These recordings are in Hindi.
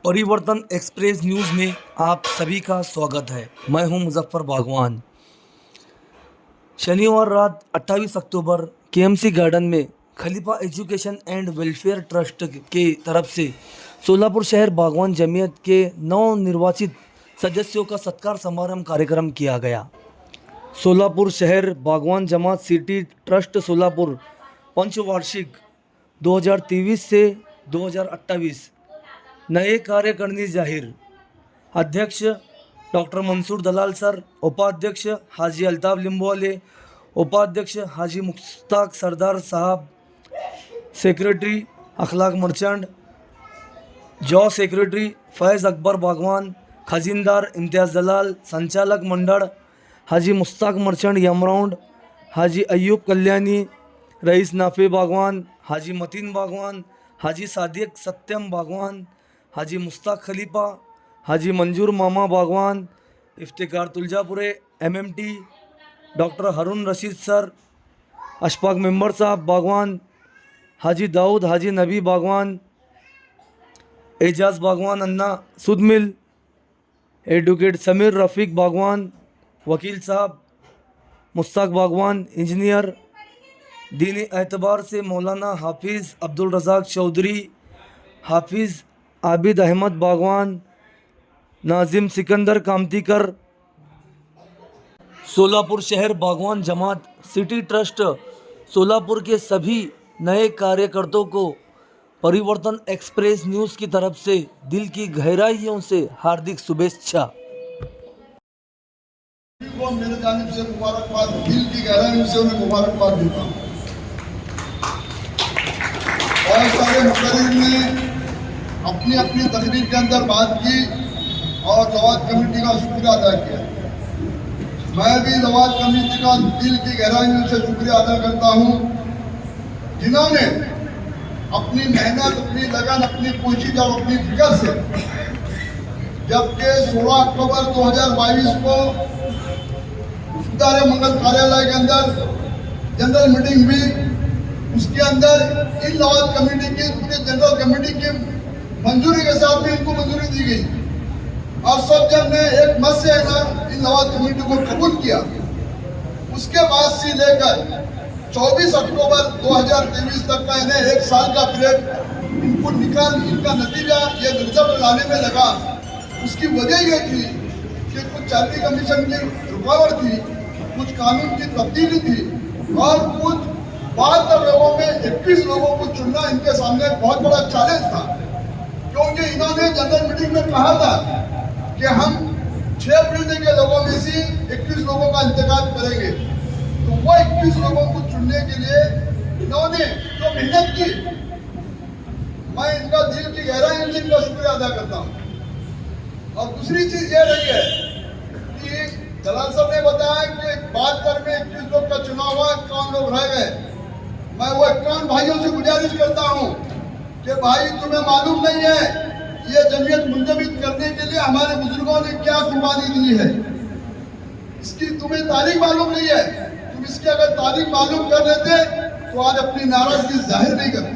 परिवर्तन एक्सप्रेस न्यूज़ में आप सभी का स्वागत है। मैं हूं मुजफ्फर बागवान। शनिवार रात 28 अक्टूबर केएमसी गार्डन में खलीफा एजुकेशन एंड वेलफेयर ट्रस्ट के तरफ से सोलापुर शहर बागवान जमीयत के नवनिर्वाचित सदस्यों का सत्कार समारंभ कार्यक्रम किया गया। सोलापुर शहर बागवान जमात सिटी ट्रस्ट सोलापुर पंचवार्षिक 2023 से 2028 नए कार्यकारिणी जाहिर। अध्यक्ष डॉक्टर मंसूर दलाल सर, उपाध्यक्ष हाजी अल्ताफ लिंबोवाले, उपाध्यक्ष हाजी मुश्ताक सरदार साहब, सेक्रेटरी अखलाक मर्चेंट, जॉ सेक्रेटरी फैज़ अकबर बागवान, खजीनदार इम्तियाज़ दलाल, संचालक मंडल हाजी मुश्ताक मर्चेंट यमराउंड, हाजी अयूब कल्याणी, रईस नाफे बागवान, हाजी मतीन बागवान, हाजी सादिक सत्यम बागवान, हाजी मुश्ताक खलीफा, हाजी मंजूर मामा बागवान, इफ्तिकार तुलजापुरे, एमएमटी डॉक्टर हारून रशीद सर, अशफाक मेंबर साहब बागवान, हाजी दाऊद हाजी नबी बागवान, एजाज बागवान अन्ना सुद मिल, एडवोकेट समीर रफ़ीक बागवान, वकील साहब मुश्ताक बागवान, इंजीनियर दीनी एतबार से मौलाना हाफिज़ अब्दुल रज़ाक चौधरी, हाफिज़ आबिद अहमद बागवान, नाजिम सिकंदर कामतीकर। सोलापुर शहर बागवान जमात सिटी ट्रस्ट सोलापुर के सभी नए कार्यकर्ताओं को परिवर्तन एक्सप्रेस न्यूज़ की तरफ से दिल की गहराइयों से हार्दिक शुभेच्छा। मेरे जानिब से मुबारकबाद, दिल की गहराइयों से उन्हें मुबारकबाद देता हूँ। और सारे मुकर्रिर ने अपनी अपनी तकरीर के अंदर बात की और लवाद कमेटी का शुक्रिया अदा किया। मैं भी लवाद कमेटी का दिल की गहराइयों से शुक्रिया अदा करता हूँ, जिन्होंने अपनी मेहनत, अपनी लगन, अपनी कोशिश और अपनी फिक्र से जबकि 16 अक्टूबर 2022 को इदारे मंगल कार्यालय के अंदर जनरल मीटिंग हुई, उसके अंदर इन लवाद कमेटी की पूरी जनरल कमेटी की मंजूरी के साथ भी इनको मंजूरी दी गई और सब जन ने एक मत से इन लवाद कमेटी को कबूल किया। उसके बाद से लेकर 24 अक्टूबर 2023 तक का इन्हें एक साल का पीरियड इनको निकाल इनका नतीजा ये रिजल्ट लाने में लगा। उसकी वजह ये थी कि कुछ चार्टी कमीशन की रुकावट थी, कुछ कानून की तब्दीली थी और कुछ 72 लोगों में 21 लोगों को चुनना इनके सामने बहुत बड़ा चैलेंज था, क्योंकि इन्होंने जनरल मीटिंग में कहा था कि हम 6 फीसदी के लोगों में से 21 लोगों का इंतखाब करेंगे। तो वो 21 लोगों को चुनने के लिए इन्होंने जो मेहनत की, मैं इनका दिल की गहराई से इनका शुक्रिया अदा करता हूँ। और दूसरी चीज ये रही है कि दलाल साहब ने बताया कि 72 में 21 लोग का चुनाव हुआ, 51 लोग रह गए। मैं वो 51 भाइयों से गुजारिश करता हूँ कि भाई, तुम्हें मालूम नहीं है ये जमीयत मुंजमद करने के लिए हमारे बुजुर्गों ने क्या कुर्बानी दी है, इसकी तुम्हें तारीख मालूम नहीं है। तुम इसकी अगर तारीख मालूम कर लेते तो आज अपनी नाराजगी जाहिर नहीं करते।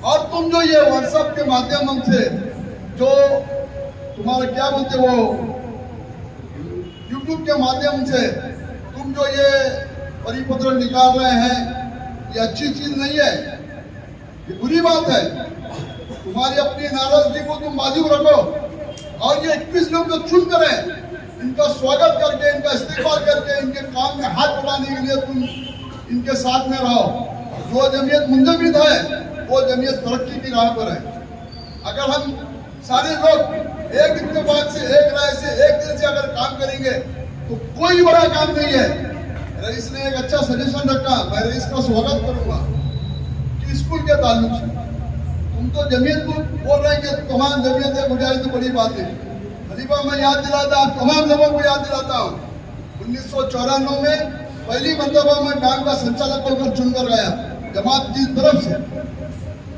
और तुम जो ये व्हाट्सएप के माध्यम से जो तुम्हारा क्या बोलते वो यूट्यूब के माध्यम से तुम जो ये परिपत्र निकाल रहे हैं, ये अच्छी चीज नहीं है, ये बुरी बात है। तुम्हारी अपनी नाराजगी को तुम बाजू रखो और ये 21 लोग जो चुन कर हैं, इनका स्वागत करके, इनका इस्तेमाल करके, इनके काम में हाथ बढ़ाने के लिए तुम इनके साथ में रहो। जो जमीयत मुंजमद है वो जमीयत तरक्की की राह पर है। अगर हम सारे लोग एक इत्तेफाक से, एक राय से, एक दिल से अगर काम करेंगे तो कोई बड़ा काम नहीं है। रईस ने एक अच्छा सजेशन रखा, मैं रईस का स्वागत करूंगा कि स्कूल के ताल्लुक से तुम तो जमीयत को बोल रहे हैं कि तमाम जमीयतें गुजारी तो बड़ी बात है। खलीफा मैं याद दिलाता, तमाम लोगों को याद दिलाता हूँ, 1994 में पहली मरतबा मैं बैंक का संचालक होकर चुनकर गया जमात की तरफ से,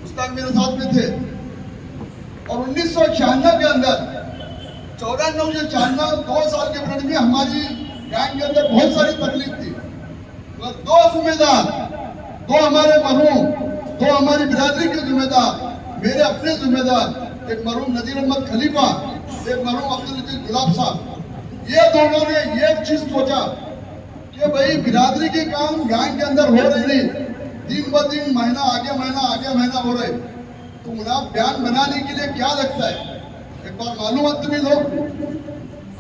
उस तक मेरे साथ में थे। और 1996 के अंदर 94 से 96 2 साल के पीरियड में हमारी बैंक के अंदर बहुत सारी तकलीफ थी। तो 2 जिम्मेदार, 2 हमारे मरहूम, 2 हमारी बिरादरी के जिम्मेदार, मेरे अपने जिम्मेदार एक मरहूम नजीर अहमद खलीफा, एक मरहूम अब्दुल लतीफ गुलाब साहब, ये दोनों ने ये चीज सोचा कि भाई बिरादरी के काम गैंग के अंदर हो रहे नहीं, दिन ब दिन महीना आगे महीना हो रहे, तो मुनाफ बयान बनाने के लिए क्या लगता है, एक बार मालूम है तुम्हें लोग।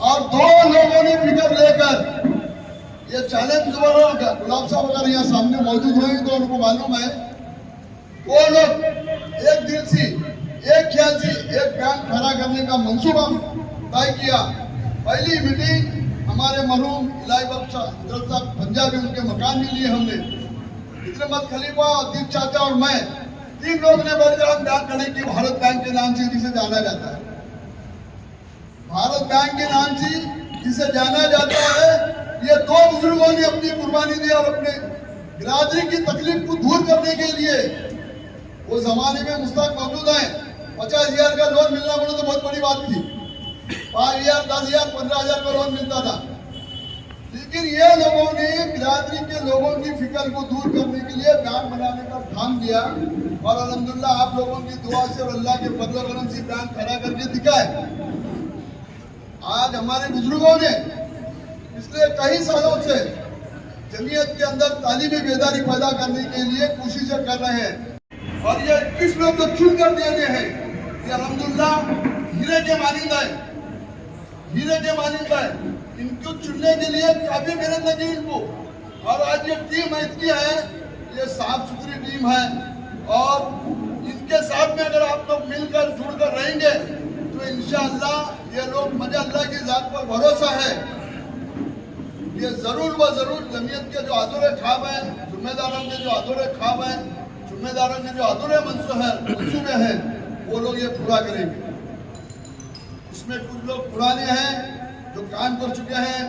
और दो लोगों ने फिक्र लेकर ये चैलेंज गुलाब साहब अगर यहाँ सामने मौजूद हुए तो उनको मालूम है, वो लोग एक दिल से एक ख्याल से एक बयान खड़ा करने का मंसूबा तय किया। पहली मीटिंग हमारे मरहूम इलाही बख्श हजरत साहब पंजाबी उनके मकान में लिए हमने, नजीर अहमद खलीफा, अदीब चाचा और मैं, तीन लोग ने बैठकर हम बयान खड़े की भारत बैंक के नाम से जिसे जाना जाता है, भारत बैंक के नाम से जिसे जाना जाता है। ये दो बुजुर्गों ने अपनी कुर्बानी दी और अपने बिरादरी की तकलीफ को दूर करने के लिए, वो जमाने में मुस्ताक मौजूद है, 50,000 का लोन मिलना बोले तो बहुत बड़ी बात थी, 5,000, 10,000, 15,000 का लोन मिलता था। लेकिन ये लोगों ने बिरादरी के लोगों की फिक्र को दूर करने के लिए बयान बनाने का ठान दिया और अल्हम्दुलिल्लाह आप लोगों की दुआ से और अल्लाह के फजल करम से बयान खड़ा करके दिखाए। आज हमारे बुजुर्गों ने पिछले कई सालों से जमीयत के अंदर तालीमी बेदारी पैदा करने के लिए कोशिशें कर रहे हैं और ये 21 लोग जो चुन कर दिए गए हैं, ये अल्हम्दुलिल्लाह हीरे के मानिंदा है, हीरे के मानिंदा है। इनको चुनने के लिए काफी मेहनत लगी इनको, और आज ये टीम इतनी है, ये साफ सुथरी टीम है, और इनके साथ में अगर आप लोग मिलकर जुड़कर रहेंगे तो इंशाअल्लाह ये लोग, मुझे अल्लाह की जात पर भरोसा है, ये जरूर व जरूर जमीयत के जो अधूरे ख्वाब हैं, जिम्मेदारों के जो अधूरे ख्वाब हैं, जिम्मेदारों के जो अधूरे मंसूबे हैं, वो लोग ये पूरा करेंगे। इसमें कुछ लोग पुराने हैं जो काम कर चुके हैं,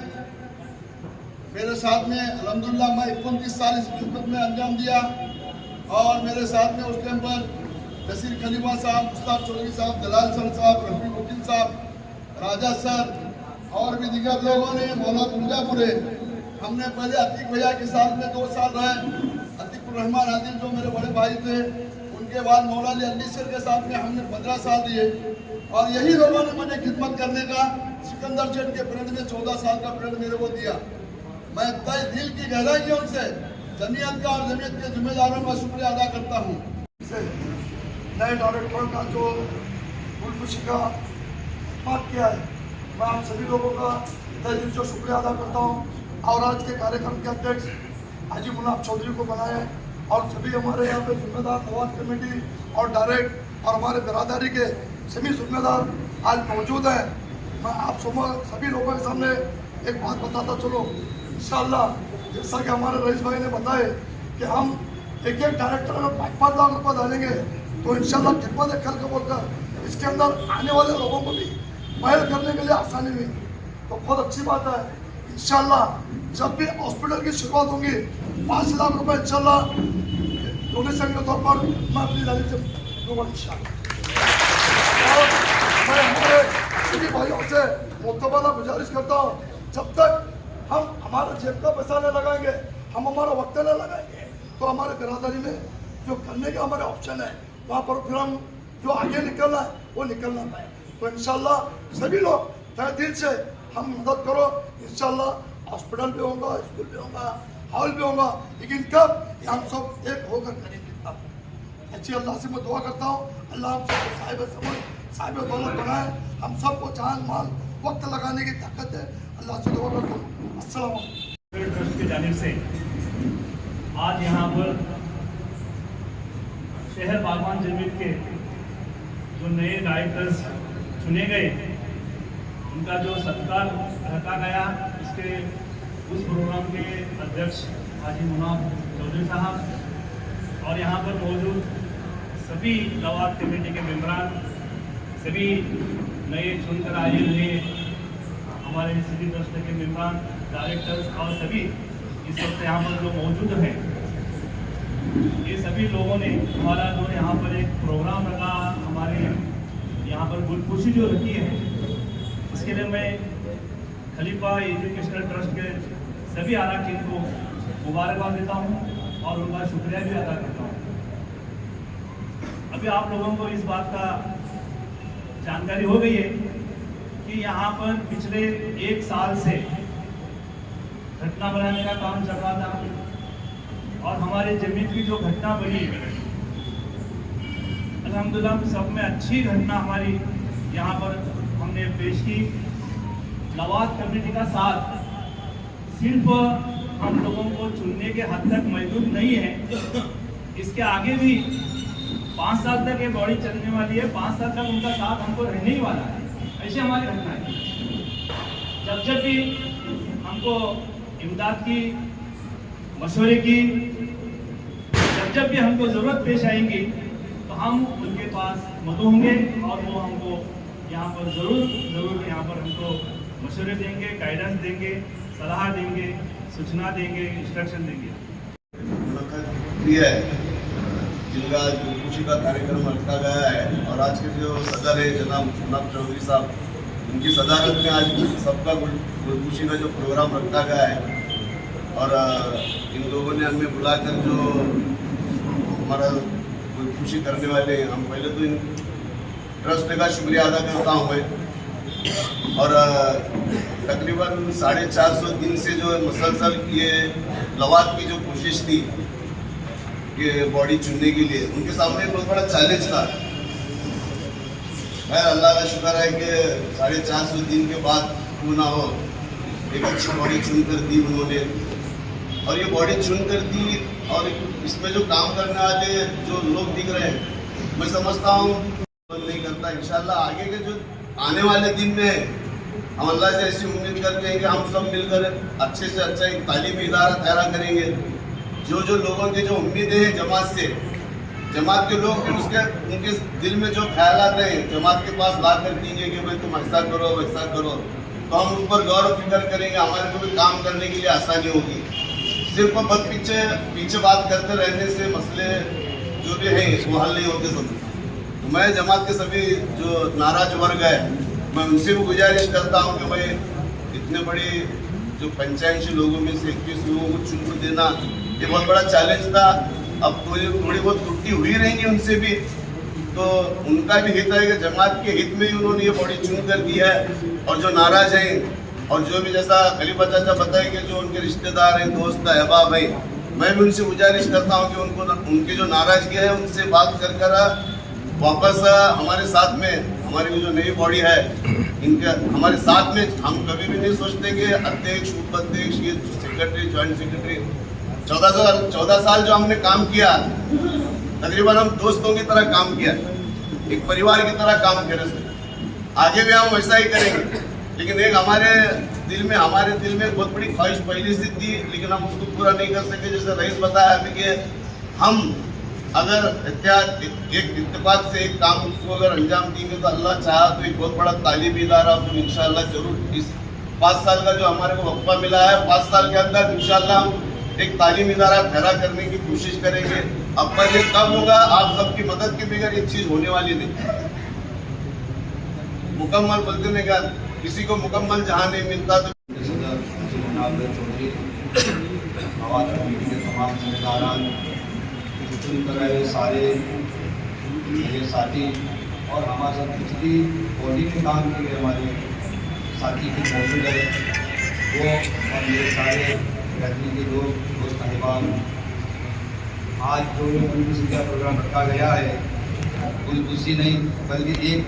मेरे साथ में अल्हम्दुलिल्लाह मैं 29 साल इस खिदमत में अंजाम दिया, और मेरे साथ में उस टाइम पर नसीर खलीफा साहब, मुस्ताक चौधरी साहब, दलाल सर साहब, रफी वकील साहब, राजा सर और भी दीगर लोगों ने, मौला मिर्जापुरे, हमने पहले अतीक भैया के साथ में 2 साल रहे, अतीकुर रहमान आदिल जो मेरे बड़े भाई थे, उनके बाद मौला अली सर के साथ में हमने 15 साल दिए, और यही लोगों ने मुझे खिदमत करने का सिकंदर शेठ के पीरियड में 14 साल का पीरियड मेरे को दिया। मैं तय दिल की गहराइयों से जमीयत का और जमीयत के जिम्मेदारों का शुक्रिया अदा करता हूँ। नए डायरेक्टर का जो खुशी का बात किया है, मैं आप सभी लोगों का तहे दिल से शुक्रिया अदा करता हूँ। और आज के कार्यक्रम के अध्यक्ष हाजी मुनाफ चौधरी को बनाया है, और सभी हमारे यहाँ पे जिम्मेदार नवाज कमेटी और डायरेक्ट और हमारे बिरादरी के सभी जिम्मेदार आज मौजूद हैं। मैं आप सभी लोगों के सामने एक बात बताता चलो, इंशाअल्लाह जैसा कि हमारे रईस भाई ने बताया कि हम एक डायरेक्टर में 5-5 लाख रुपये डालेंगे तो इंशाअल्लाह खिदमत खल का बोलकर इसके अंदर आने वाले लोगों को भी पहल करने के लिए आसानी हुई, तो बहुत अच्छी बात है। इंशाअल्लाह जब भी हॉस्पिटल की शुरुआत होगी 5 लाख रुपये इंशाअल्लाह डोनेशन के तौर पर मैं अपनी जानिब से दूंगा इंशाअल्लाह। और मैं हमारे सभी भाइयों से मुतबाना गुजारिश करता हूँ, जब तक हम हमारे जेब का पैसा नहीं लगाएंगे, हम हमारा वक्त नहीं लगाएंगे, तो हमारे बिरादरी में जो करने के हमारे ऑप्शन है वहाँ पर फिर हम जो आगे निकलना है वो निकलना पाए। तो इंशाल्लाह सभी लोग तहे दिल से हम मदद करो, इंशाल्लाह हॉस्पिटल भी होगा, स्कूल भी होगा, हॉल भी होगा, लेकिन कब हम सब एक होकर करेंगे तब। अच्छी अल्लाह से मैं दुआ करता हूँ, अल्लाह हम सबको साहिब समझ साहिब दौलत बनाए, हम सबको जान माल वक्त लगाने की ताकत है, अल्लाह से दुआ करता हूँ। अस्सलाम वालेकुम। ट्रस्ट की जानिब से आज यहाँ पर शहर बागवान जमीयत के जो नए डायरेक्टर्स चुने गए, उनका जो सत्कार रखा गया, इसके उस प्रोग्राम के अध्यक्ष हाजी मुनाफ चौधरी साहब और यहाँ पर मौजूद सभी लवाद कमेटी के मेम्बरान, सभी नए चुनकर आए हुए हमारे सिटी ट्रस्ट के मेम्बरान, डायरेक्टर्स और सभी इस वक्त यहाँ पर जो मौजूद हैं, ये सभी लोगों ने हमारा जो यहाँ पर एक प्रोग्राम रखा, हमारे यहाँ पर गुलकुशी जो रखी है, इसके लिए मैं खलीफा एजुकेशनल ट्रस्ट के सभी अरकान को मुबारकबाद देता हूँ और उनका शुक्रिया भी अदा करता हूँ। अभी आप लोगों को इस बात का जानकारी हो गई है कि यहाँ पर पिछले 1 साल से घटना बनाने का काम चल रहा था और हमारे जमीन की जो घटना बनी अल्हम्दुलिल्लाह सब में अच्छी घटना हमारी यहाँ पर हमने पेश की। लवाद कमेटी का साथ सिर्फ हम लोगों को चुनने के हद तक मौजूद नहीं है, इसके आगे भी 5 साल तक ये बॉडी चलने वाली है। 5 साल तक उनका साथ हमको रहने ही वाला है। ऐसी हमारी घटना है। जब भी हमको इमदाद की, मशवरे की, जब भी हमको ज़रूरत पेश आएंगी तो हम उनके पास मदऊ होंगे और वो हमको यहाँ पर ज़रूर यहाँ पर हमको मशवरे देंगे, गाइडेंस देंगे, सलाह देंगे, सूचना देंगे, इंस्ट्रक्शन देंगे। जिनका खुशी का कार्यक्रम रखा गया है और आज के जो सदर है जनाब मुन्नाफ चौधरी साहब, उनकी सदारत में आज सबका खुशी का जो प्रोग्राम रखा गया है और इन लोगों ने हमें बुलाकर जो हमारा खुशी करने वाले हैं, हम पहले तो इन ट्रस्ट का शुक्रिया अदा करता हूँ मैं। और तकरीबन 450 दिन से जो मुसलसल ये लवाद की जो कोशिश थी कि बॉडी चुनने के लिए, उनके सामने बहुत बड़ा चैलेंज था। खैर अल्लाह का शुक्र है कि 450 दिन के बाद क्यों ना हो एक अच्छी बॉडी चुन कर दी उन्होंने, और ये बॉडी चुन कर दी। और इसमें जो काम करने वाले जो लोग दिख रहे हैं, मैं समझता हूँ बंद नहीं करता। इंशाल्लाह आगे के जो आने वाले दिन में हम अल्लाह से ऐसी उम्मीद करते हैं कि हम सब मिलकर अच्छे से अच्छा एक तालीमी इदारा तैयार करेंगे। जो लोगों की जो उम्मीदें हैं जमात से, जमात के लोग भी उनके दिल में जो ख्यालात हैं जमात के पास ला कर देंगे कि भाई तुम ऐसा करो वैसा करो, तो हम उस पर गौर फिक्र करेंगे, हमारे को भी काम करने के लिए आसानी होगी। सिर्फ बस पीछे बात करते रहने से मसले जो भी हैं वो हल नहीं होते सब। तो मैं जमात के सभी जो नाराज वर्ग है, मैं उनसे भी गुजारिश करता हूँ कि भाई इतने बड़ी जो 85 लोगों में से 21 लोगों को चुन देना ये बहुत बड़ा चैलेंज था। अब थोड़ी बहुत त्रुटि हुई रहेंगी उनसे भी, तो उनका भी हित है कि जमात के हित में ही उन्होंने ये बॉडी चुन कर दी है। और जो नाराज हैं और जो भी जैसा खलीफा चाचा बताए कि जो उनके रिश्तेदार हैं, दोस्त अहबाब हैं, मैं भी उनसे गुजारिश करता हूँ कि उनको उनकी जो नाराजगी है उनसे बात कर वापस हमारे साथ में हमारी जो नई बॉडी है इनके हमारे साथ में। हम कभी भी नहीं सोचते कि अध्यक्ष, उपाध्यक्ष, ये सेक्रेटरी, ज्वाइंट सेक्रेटरी, 14 साल जो हमने काम किया, तकरीबन हम दोस्तों की तरह काम किया, एक परिवार की तरह काम करे। आगे भी हम वैसा ही करेंगे। लेकिन एक हमारे दिल में बहुत बड़ी ख्वाहिश पहले से थी, लेकिन हम उसको पूरा नहीं कर सके। जैसे रईस बताया अभी कि हम अगर एक इत्तेफाक से एक काम को अगर अंजाम देंगे तो अल्लाह चाहा तो एक बहुत बड़ा तालीमी इदारा तो इंशाल्लाह जरूर इस 5 साल का जो हमारे को वक्फा मिला है, 5 साल के अंदर इंशाल्लाह हम एक तालीमी इदारा खड़ा करने की कोशिश करेंगे। अब पर ये कब होगा, आप सबकी मदद के बगैर ये चीज़ होने वाली नहीं। मुकम्मल बोलते नहीं क्या, किसी को मुकम्मल जहाँ नहीं मिलता तो तमाम जिम्मेदारान कराए सारे मेरे साथी और हमारे साथ पिछली बॉडी में काम किए हमारे साथी भी मौजूद है वो, और मेरे सारे रहने के लोग, दोस्त अहबाब। आज जो खुशी का प्रोग्राम रखा गया है, कोई खुशी नहीं बल्कि एक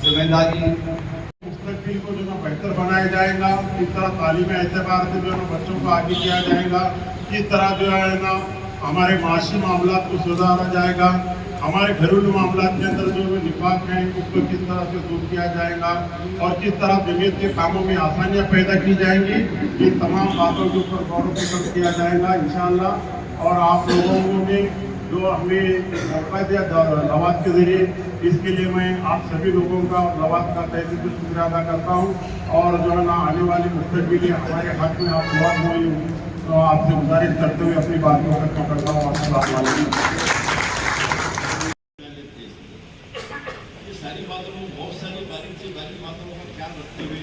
जिम्मेदारी। मुस्तकबिल को जो बेहतर बनाया जाएगा, किस तरह तालीम एतबार से जो है बच्चों को आगे किया जाएगा, किस तरह जो है ना हमारे माशी मामला को सुधारा जाएगा, हमारे घरेलू मामला के अंदर जो निफाक है उसको किस तरह से दूर किया जाएगा और किस तरह जमीयत के कामों में आसानियाँ पैदा की जाएंगी, ये तमाम बातों के ऊपर गौर फिक्र किया जाएगा इंशाअल्लाह। और आप लोगों ने जो हमें मौका दिया लवाद के जरिए, इसके लिए मैं आप सभी लोगों का लवाद का तहे दिल से शुक्रिया अदा करता हूँ। और जो है ना आने वाले मुस्तकबिल हमारे हक में आप दुआ हुई, तो आपसे गुजारिश करते हुए अपनी बात को खत्म करता हूँ। अस्सलाम वालेकुम। सारी बातों में बहुत सारी बारीक बातों का ख्याल रखते हुए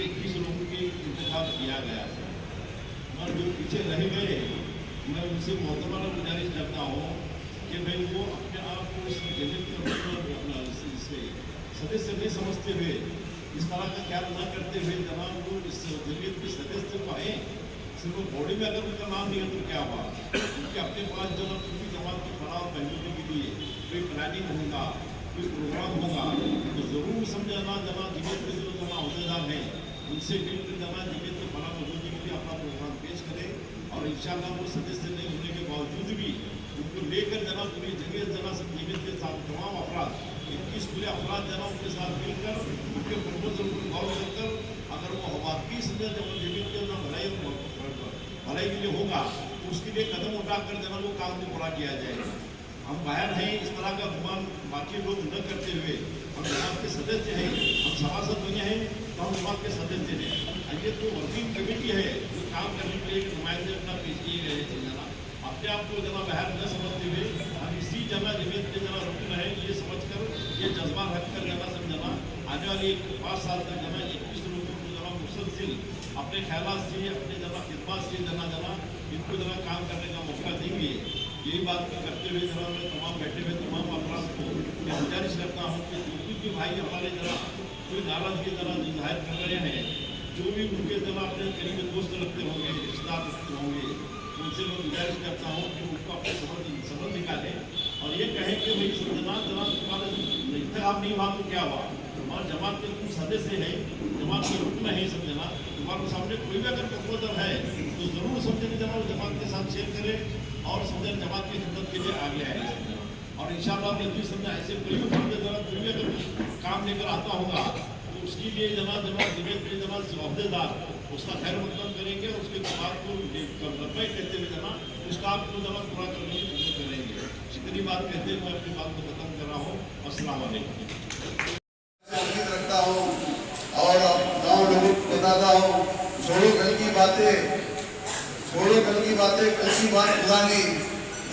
21 लोगों की इंतखाब किया गया और जो पीछे रह गए, मैं उनसे मोहतरमा गुजारिश करता हूँ कि भाई वो अपने आप को इस जगत के से सदस्य नहीं समझते हुए, इस तरह का ख्याल न करते हुए जनाब वो इस जमीयत के सदस्य तो आए, सिर्फ बॉडी में अगर उनका नाम नहीं है तो क्या हुआ? क्योंकि अपने पास जनाब किसी जमात की फलाह पहनने के लिए कोई प्लानिंग होगा, कोई प्रोग्राम होगा, तो ज़रूर समझना जनाब जमीयत के जो जनाब अहदेदार हैं उनसे मिलकर जनाब जमीयत के फलाह पहुँचने के लिए अपना प्रोग्राम पेश करें, और इंशाअल्लाह वो सदस्य नहीं होने के बावजूद भी उनको लेकर जनाब पूरी जमीयत जमीयत के साथ तमाम अफराद 21 पूरे अफराद जनाब उनके साथ मिलकर उनके प्रपोजल पर गौर करकर अगर वो वाकई समझे जब जमीयत के भलाई के लिए होगा तो उसके लिए कदम उठाकर जनाब वो काम को पूरा किया जाएगा। हम बाहर हैं, इस तरह का गुमान बाकी लोग न करते हुए हम जमात के सदस्य हैं, हम सभासद बने हैं तो हम जमात के सदस्य हैं। ये तो वर्किंग कमेटी है जो काम करने के लिए नुमाइंदे अपना पेश किए गए थे जना अपने आप को जना बाहर न समझते हुए हम इसी जना जमीयत के जना रुकन है ये समझकर ये जज्बा रख कर जना समझना आने वाले 5 साल तक जना 21 लोगों को जना मुसलसिल अपने ख्यालात से अपने जना खिदमत से जना इनको जना काम करने का मौका देंगे। यही बात करते हुए जना मैं तमाम बैठे हुए तमाम अफराद को मैं गुजारिश करता हूँ कि जो कुछ भी भाई हमारे जना कोई नाराजगी जना जाहिर कर रहे हैं, जो भी उनके जना अपने करीबी दोस्त लगते होंगे, रिश्तेदार लगते होंगे, उनसे मैं गुजारिश करता हूँ कि उनको अपने समझ निकालें और ये कहें कि भाई जमात तुम्हारा इंतखाब नहीं हुआ तो क्या हुआ, तुम्हारा जमात के तुम सदस्य हैं, जमात के रुकन है, सब जना तुम्हारे सामने कोई भी अगर प्रपोजल है तो ज़रूर समझे जना जमात के साथ शेयर करें और समझे जमात की खिदमत के लिए आगे आए। और इंशाअल्लाह भी समझा ऐसे कोई भी कोई भी अगर काम लेकर आता होगा तो उसके लिए जमात जमीयत के जमात अहदेदार उसका खैर मकदम करेंगे और उसके बात को लंबाई कहते हुए जना उस काम को जना पूरा करने की कोशिश करेंगे। इतनी बात कहते हुए मैं अपनी बात को खत्म कर रहा हूँ। अस्सलाम वालेकुम। रखता हूँ और गाँव लोगों को बताता हूँ, छोड़ो कल की बातें, छोड़ो कल की बातें, कल की बात पुरानी,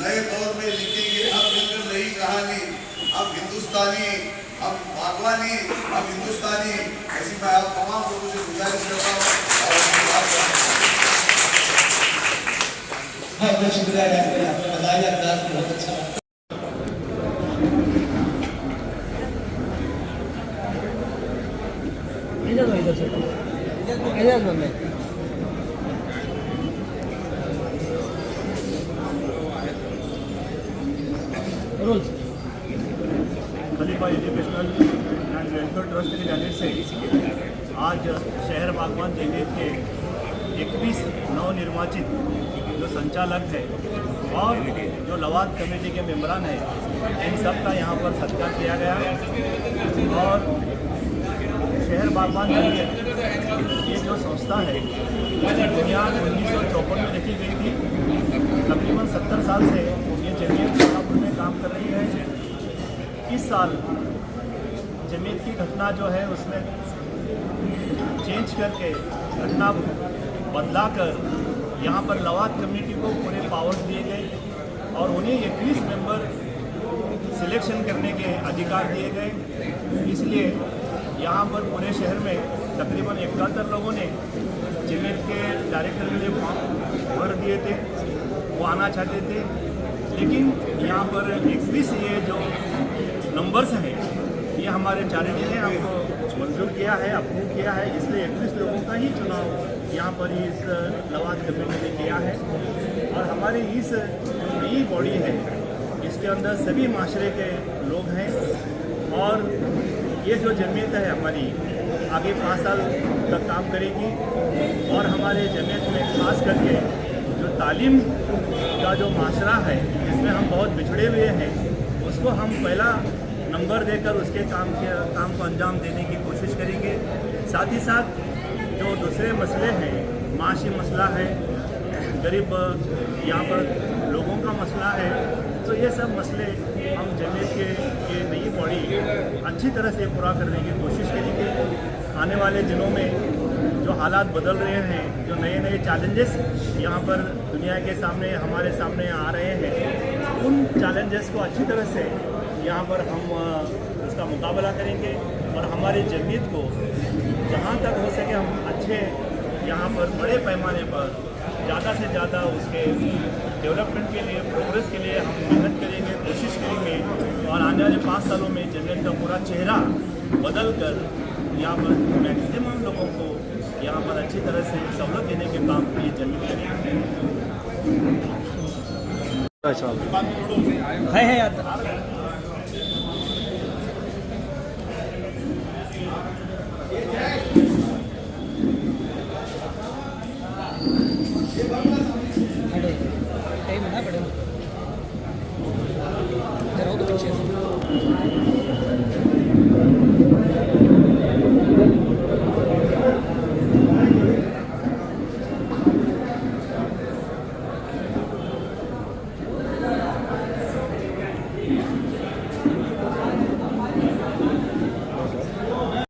नए दौर में लिखेंगे अब मिलकर नई कहानी, अब हिंदुस्तानी, अब बागवानी, अब हिंदुस्तानी। ऐसी मैं आप तमाम लोगों से गुजारिश करता हूँ और बहुत बहुत शुक्रिया आपने बताया, अंदाज बहुत अच्छा है। इधर से इधर में रोज खलीफा एजुकेशनल एंड वेलफेयर ट्रस्ट की जानिब से आज शहर बागवान जमीयत के 21 नवनिर्वाचित जो संचालक है और जो लवाद कमेटी के मेंबरान हैं, इन सब का यहाँ पर सत्कार किया गया। और शहर बागवान जमीयत ये जो संस्था है इसकी बुनियाद 1954 में रखी गई थी। तकरीबन 70 साल से ये जमीयत सोलापुर में काम कर रही है। इस साल जमीयत की घटना जो है उसमें चेंज करके घटना बदला कर यहाँ पर लवाद कमेटी को पूरे पावर्स दिए गए और उन्हें 21 मेंबर सिलेक्शन करने के अधिकार दिए गए। इसलिए यहाँ पर पूरे शहर में तकरीबन 71 लोगों ने जमीयत के डायरेक्टर के लिए फॉर्म भर दिए थे, वो आना चाहते थे, लेकिन यहाँ पर 21 ये जो नंबर्स हैं ये हमारे चैरिटी ने हमको मंजूर किया है, अप्रूव किया है, इसलिए 21 लोगों का ही चुनाव यहाँ पर इस लवाद कमेटी ने किया है। और हमारी इस जो नई बॉडी है इसके अंदर सभी माशरे के लोग हैं और ये जो जमीयत है हमारी आगे 5 साल तक काम करेगी और हमारे जमीयत में खास करके जो तालीम का जो माशरा है जिसमें हम बहुत बिछड़े हुए हैं उसको हम पहला नंबर देकर उसके काम को अंजाम देने की कोशिश करेंगे। साथ ही साथ जो दूसरे मसले हैं, माशी मसला है, गरीब यहाँ पर लोगों का मसला है, तो ये सब मसले हम जमीयत के ये नई बॉडी अच्छी तरह से पूरा करने की कोशिश करेंगे। आने वाले दिनों में जो हालात बदल रहे हैं, जो नए नए चैलेंजेस यहाँ पर दुनिया के सामने हमारे सामने आ रहे हैं, उन चैलेंजेस को अच्छी तरह से यहाँ पर हम उसका मुकाबला करेंगे और हमारी जमीयत को जहाँ तक हो सके हम अच्छे यहाँ पर बड़े पैमाने पर ज़्यादा से ज़्यादा उसके डेवलपमेंट के लिए, प्रोग्रेस के लिए हम मेहनत करेंगे, कोशिश करेंगे और आने वाले 5 सालों में जमीयत का पूरा चेहरा बदल कर यहाँ पर मैक्सिमम लोगों को यहाँ पर अच्छी तरह से सहूलत देने के काम ये जमीयत करेंगे। है यार